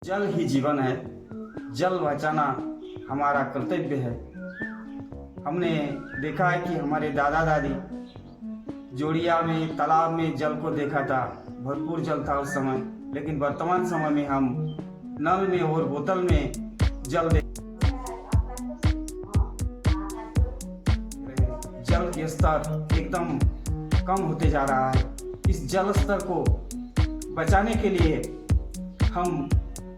जल ही जीवन है। जल बचाना हमारा कर्तव्य है। हमने देखा है कि हमारे दादा दादी जोड़िया में, तालाब में जल को देखा था, भरपूर जल था उस समय। लेकिन वर्तमान समय में हम नल में और बोतल में जल जल के स्तर एकदम कम होते जा रहा है। इस जल स्तर को बचाने के लिए हम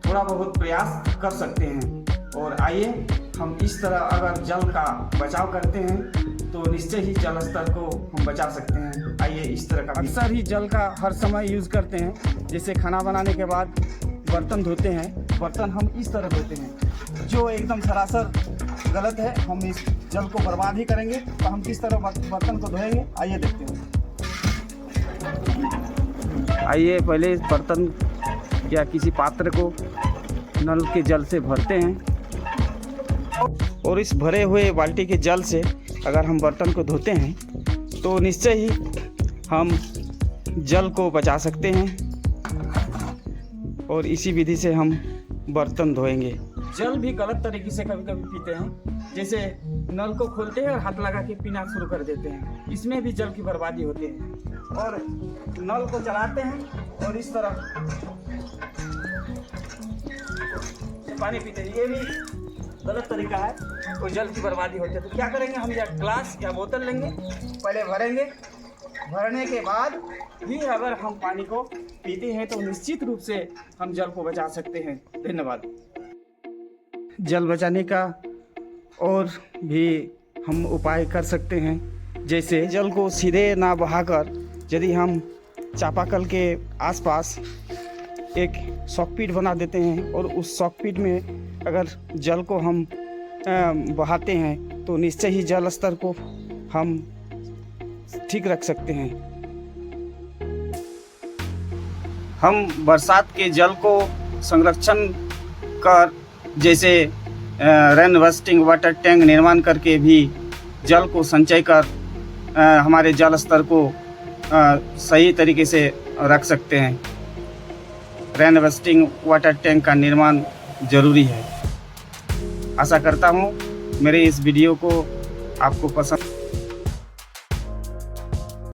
थोड़ा बहुत प्रयास कर सकते हैं। और आइए हम इस तरह अगर जल का बचाव करते हैं तो निश्चय ही जल स्तर को हम बचा सकते हैं। आइए इस तरह का अक्सर ही जल का हर समय यूज़ करते हैं। जैसे खाना बनाने के बाद बर्तन धोते हैं, बर्तन हम इस तरह धोते हैं, जो एकदम सरासर गलत है। हम इस जल को बर्बाद ही करेंगे तो हम किस तरह बर्तन को धोएंगे, आइए देखते हैं। आइए पहले बर्तन या किसी पात्र को नल के जल से भरते हैं और इस भरे हुए बाल्टी के जल से अगर हम बर्तन को धोते हैं तो निश्चय ही हम जल को बचा सकते हैं और इसी विधि से हम बर्तन धोएंगे। जल भी गलत तरीके से कभी कभी पीते हैं, जैसे नल को खोलते हैं और हाथ लगा के पीना शुरू कर देते हैं। इसमें भी जल की बर्बादी होती है। और नल को चलाते हैं और इस तरह पानी पीते हैं, ये भी गलत तरीका है और जल की बर्बादी होती है। तो क्या करेंगे, हम या ग्लास या बोतल लेंगे, पहले भरेंगे, भरने के बाद भी अगर हम पानी को पीते हैं तो निश्चित रूप से हम जल को बचा सकते हैं। धन्यवाद। जल बचाने का और भी हम उपाय कर सकते हैं, जैसे जल को सीधे ना बहाकर यदि हम चापाकल के आसपास एक सॉकपिट बना देते हैं और उस सॉकपिट में अगर जल को हम बहाते हैं तो निश्चय ही जल स्तर को हम ठीक रख सकते हैं। हम बरसात के जल को संरक्षण कर, जैसे रेन हार्वेस्टिंग वाटर टैंक निर्माण करके भी जल को संचय कर हमारे जल स्तर को सही तरीके से रख सकते हैं। रेन हार्वेस्टिंग वाटर टैंक का निर्माण जरूरी है। आशा करता हूँ मेरे इस वीडियो को आपको पसंद